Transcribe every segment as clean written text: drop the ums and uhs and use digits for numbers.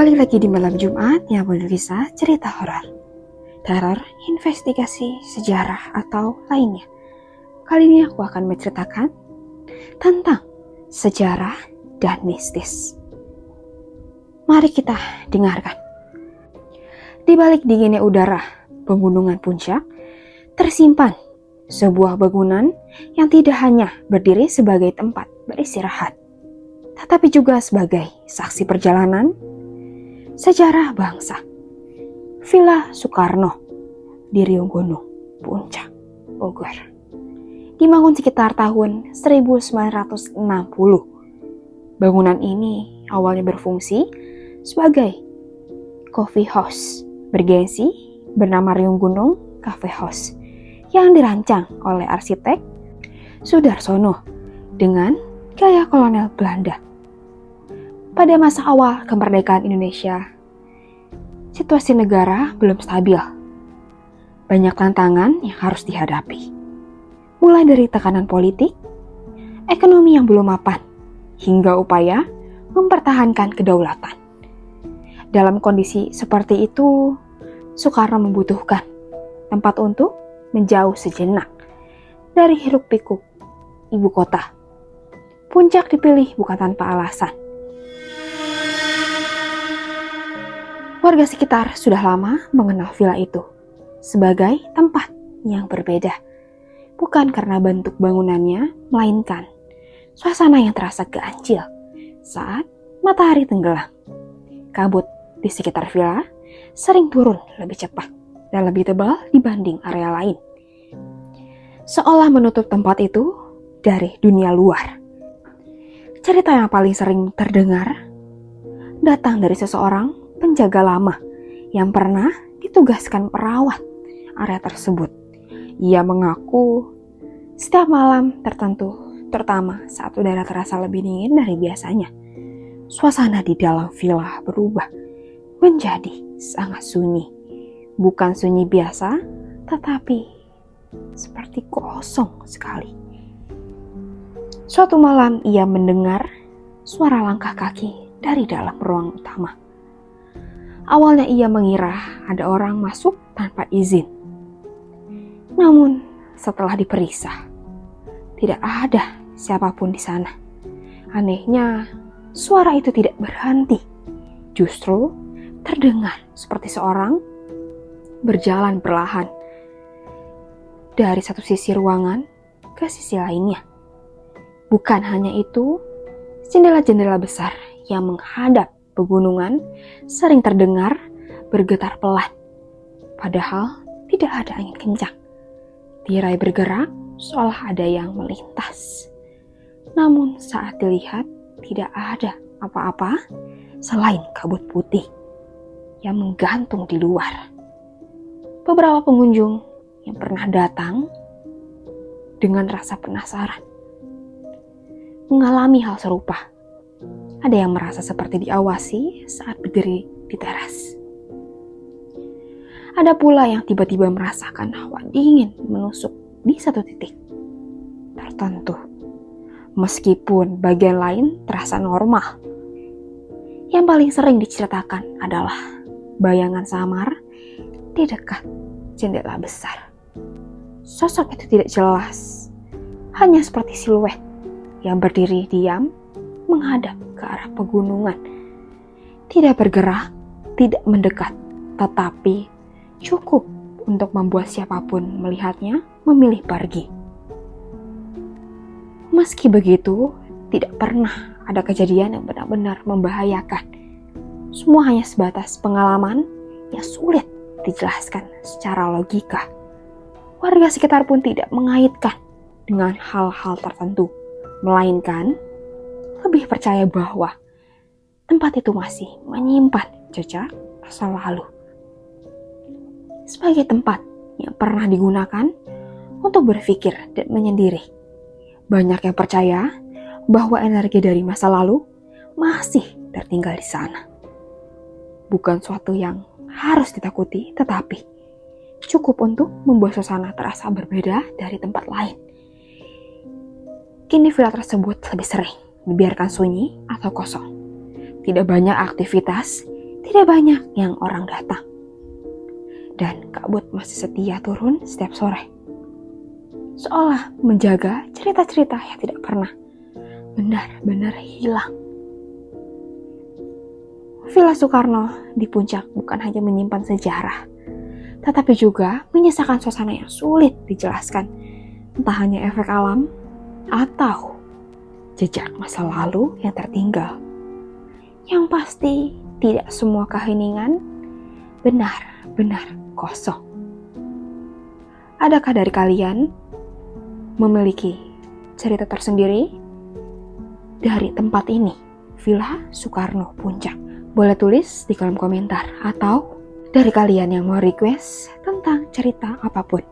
Kembali lagi di malam Jumat yang penuh kisah cerita horor, teror, investigasi, sejarah, atau lainnya. Kali ini aku akan menceritakan tentang sejarah dan mistis. Mari kita dengarkan. Di balik dinginnya udara pegunungan puncak, tersimpan sebuah bangunan yang tidak hanya berdiri sebagai tempat beristirahat, tetapi juga sebagai saksi perjalanan sejarah bangsa. Villa Soekarno di Riung Gunung, Puncak, Bogor. Dibangun sekitar tahun 1960. Bangunan ini awalnya berfungsi sebagai coffee house bergengsi bernama Riung Gunung Cafe House yang dirancang oleh arsitek Sudarsono dengan gaya kolonial Belanda. Pada masa awal kemerdekaan Indonesia, situasi negara belum stabil. Banyak tantangan yang harus dihadapi. Mulai dari tekanan politik, ekonomi yang belum mapan, hingga upaya mempertahankan kedaulatan. Dalam kondisi seperti itu, Soekarno membutuhkan tempat untuk menjauh sejenak dari hiruk-pikuk ibu kota. Puncak dipilih bukan tanpa alasan. Warga sekitar sudah lama mengenal villa itu sebagai tempat yang berbeda. Bukan karena bentuk bangunannya, melainkan suasana yang terasa ganjil saat matahari tenggelam. Kabut di sekitar villa sering turun lebih cepat dan lebih tebal dibanding area lain. Seolah menutup tempat itu dari dunia luar. Cerita yang paling sering terdengar datang dari seseorang penjaga lama yang pernah ditugaskan perawat area tersebut. Ia mengaku setiap malam tertentu, terutama saat udara terasa lebih dingin dari biasanya, suasana di dalam villa berubah menjadi sangat sunyi. Bukan sunyi biasa, tetapi seperti kosong sekali. Suatu malam ia mendengar suara langkah kaki dari dalam ruang utama. Awalnya ia mengira ada orang masuk tanpa izin. Namun setelah diperiksa, tidak ada siapapun di sana. Anehnya, suara itu tidak berhenti. Justru terdengar seperti seorang berjalan perlahan dari satu sisi ruangan ke sisi lainnya. Bukan hanya itu, jendela-jendela besar yang menghadap pegunungan sering terdengar bergetar pelan, padahal tidak ada angin kencang. Tirai bergerak seolah ada yang melintas. Namun saat dilihat tidak ada apa-apa selain kabut putih yang menggantung di luar. Beberapa pengunjung yang pernah datang dengan rasa penasaran mengalami hal serupa. Ada yang merasa seperti diawasi saat berdiri di teras. Ada pula yang tiba-tiba merasakan hawa dingin menusuk di satu titik tertentu. Meskipun bagian lain terasa normal. Yang paling sering diceritakan adalah bayangan samar di dekat jendela besar. Sosok itu tidak jelas, hanya seperti siluet yang berdiri diam menghadap ke arah pegunungan. Tidak bergerak, tidak mendekat, tetapi cukup untuk membuat siapapun melihatnya memilih pergi. Meski begitu, tidak pernah ada kejadian yang benar-benar membahayakan. Semua hanya sebatas pengalaman yang sulit dijelaskan secara logika. Warga sekitar pun tidak mengaitkan dengan hal-hal tertentu, melainkan lebih percaya bahwa tempat itu masih menyimpan jejak masa lalu. Sebagai tempat yang pernah digunakan untuk berpikir dan menyendiri. Banyak yang percaya bahwa energi dari masa lalu masih tertinggal di sana. Bukan suatu yang harus ditakuti, tetapi cukup untuk membuat suasana terasa berbeda dari tempat lain. Kini villa tersebut lebih sering dibiarkan sunyi atau kosong. Tidak banyak aktivitas tidak banyak yang orang datang. Dan Kak Bud masih setia turun setiap sore. Seolah menjaga cerita-cerita yang tidak pernah benar-benar hilang. Villa Soekarno di Puncak bukan hanya menyimpan sejarah, tetapi juga menyisakan suasana yang sulit dijelaskan. Entah hanya efek alam atau jejak masa lalu yang tertinggal. Yang pasti tidak semua keheningan benar-benar kosong. Adakah dari kalian memiliki cerita tersendiri dari tempat ini, Villa Soekarno Puncak? Boleh tulis di kolom komentar, atau dari kalian yang mau request tentang cerita apapun.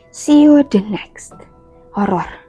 See you the next horror